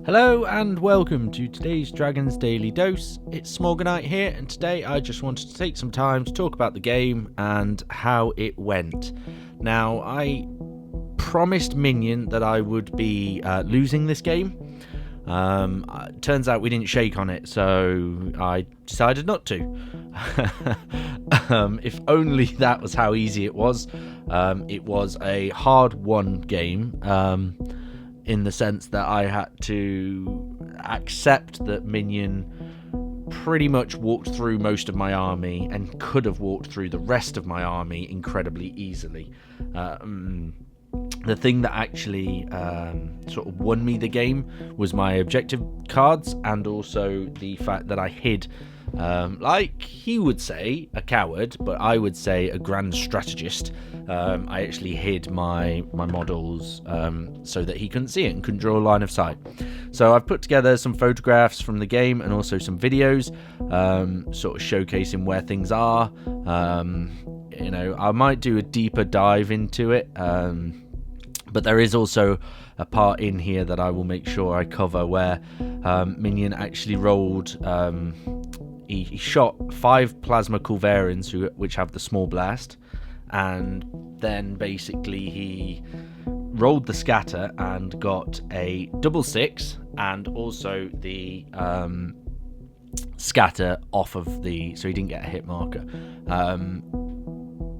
Hello and welcome to today's Dragon's Daily Dose. It's Smaugonite here, and today I just wanted to take some time to talk about the game and how it went. Now, I promised Minion that I would be losing this game. Turns out we didn't shake on it, so I decided not to. If only that was how easy it was. It was a hard-won game. In the sense that I had to accept that Minion pretty much walked through most of my army and could have walked through the rest of my army incredibly easily. The thing that actually sort of won me the game was my objective cards, and also the fact that I hid, like he would say, a coward, but I would say a grand strategist. I actually hid my models so that he couldn't see it and couldn't draw a line of sight. So I've put together some photographs from the game and also some videos, sort of showcasing where things are. I might do a deeper dive into it, but there is also a part in here that I will make sure I cover where Minion actually rolled. He shot 5 plasma culverins, which have the small blast, and then basically he rolled the scatter and got a 6/6 and also the scatter off of the, so he didn't get a hit marker.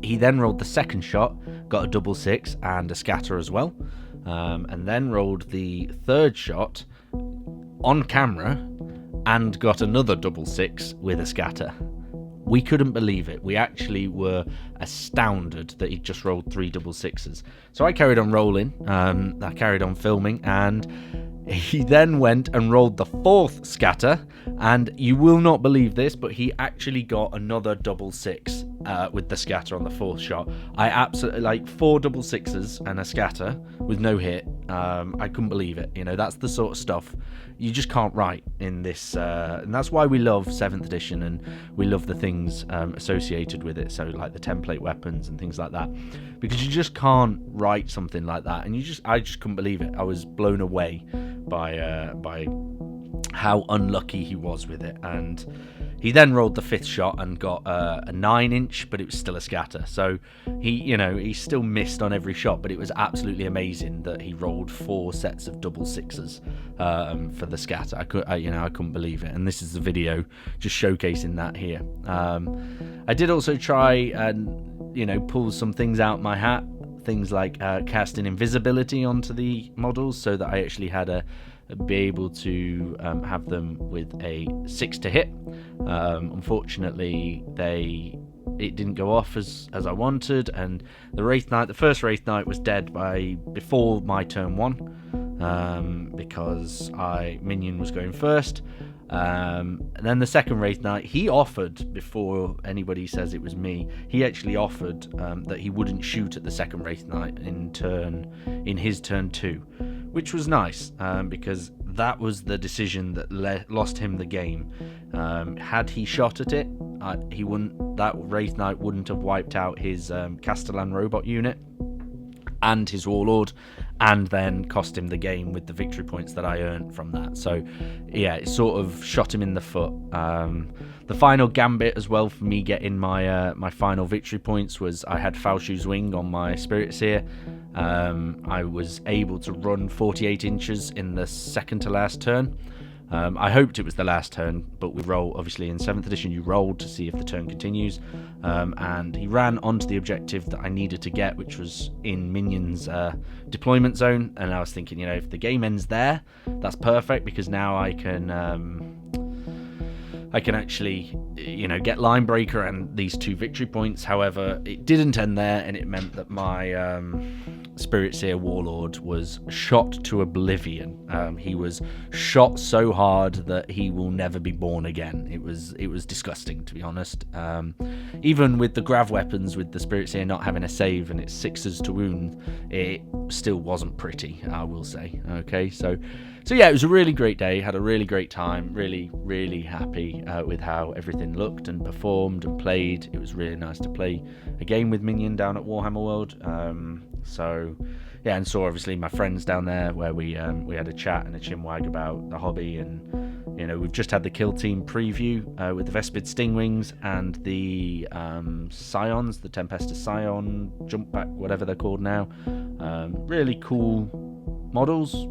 He then rolled the second shot, got a 6/6 and a scatter as well, and then rolled the third shot on camera and got another 6/6 with a scatter. We couldn't believe it. We actually were astounded that he'd just rolled 3 6/6s. So I carried on rolling, I carried on filming, and he then went and rolled the 4th scatter, and you will not believe this, but he actually got another 6/6 with the scatter on the 4th shot. I absolutely, like, 4 6/6s and a scatter with no hit. I couldn't believe it. That's the sort of stuff you just can't write in this, and that's why we love 7th edition, and we love the things associated with it, so like the template weapons and things like that, because you just can't write something like that, and I just couldn't believe it. I was blown away by how unlucky he was with it. And he then rolled the 5th shot and got a 9-inch, but it was still a scatter. So he still missed on every shot, but it was absolutely amazing that he rolled 4 sets of 6/6s for the scatter. I couldn't believe it, and this is the video just showcasing that here. I did also try and pull some things out my hat, things like casting invisibility onto the models, so that I actually had be able to have them with a 6 to hit. Unfortunately, it didn't go off as I wanted, and the first Wraith Knight was dead before my turn 1, because Minion was going first. And then the second Wraith Knight, he offered, before anybody says it was me, he actually offered that he wouldn't shoot at the second Wraith Knight in his turn 2, which was nice, because that was the decision that lost him the game. Had he shot at it, that Wraith Knight wouldn't have wiped out his Castellan robot unit and his Warlord, and then cost him the game with the victory points that I earned from that. So yeah, it sort of shot him in the foot. The final gambit as well for me getting my final victory points was I had Falshu's Wing on my Spirit Seer. I was able to run 48 inches in the second to last turn. I hoped it was the last turn, but we roll, obviously in 7th edition you rolled to see if the turn continues, and he ran onto the objective that I needed to get, which was in Minion's deployment zone, and I was thinking, if the game ends there, that's perfect, because now I can actually, get Line Breaker and these 2 victory points. However, it didn't end there, and it meant that my Spirit Seer Warlord was shot to oblivion. He was shot so hard that he will never be born again. It was disgusting, to be honest. Even with the grav weapons, with the Spirit Seer not having a save and it's 6s to wound, it still wasn't pretty, I will say. Okay, so So yeah, it was a really great day, had a really great time, really happy with how everything looked and performed and played. It was really nice to play a game with Minion down at Warhammer World. So yeah, and saw obviously my friends down there where we had a chat and a chinwag about the hobby, and we've just had the Kill Team preview with the Vespid Stingwings and the Scions, the Tempestus Scion, Jump Back, whatever they're called now. Really cool models.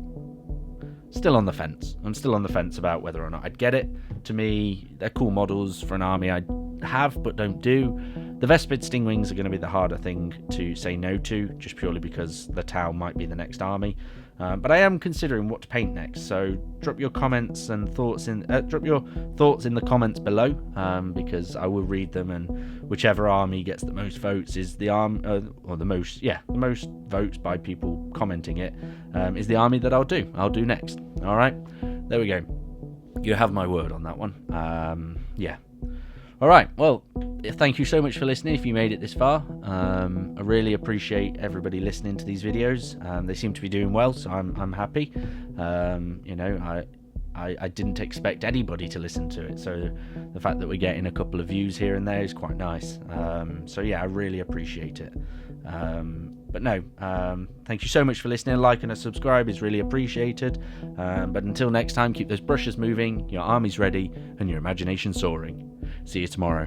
Still on the fence. I'm still on the fence about whether or not I'd get it. To me, they're cool models for an army I have but don't do. The Vespid Stingwings are going to be the harder thing to say no to, just purely because the Tau might be the next army. But I am considering what to paint next, so drop your comments and thoughts in the comments below, because I will read them, and whichever army gets the most votes is the the most votes by people commenting it is the army that I'll do next. All right, there we go. You have my word on that one. Yeah. All right. Well, thank you so much for listening. If you made it this far, I really appreciate everybody listening to these videos. They seem to be doing well, so I'm happy. I didn't expect anybody to listen to it, so the fact that we're getting a couple of views here and there is quite nice. So yeah, I really appreciate it. But no, thank you so much for listening. Like and a subscribe is really appreciated. But until next time, keep those brushes moving, your armies ready, and your imagination soaring. See you tomorrow.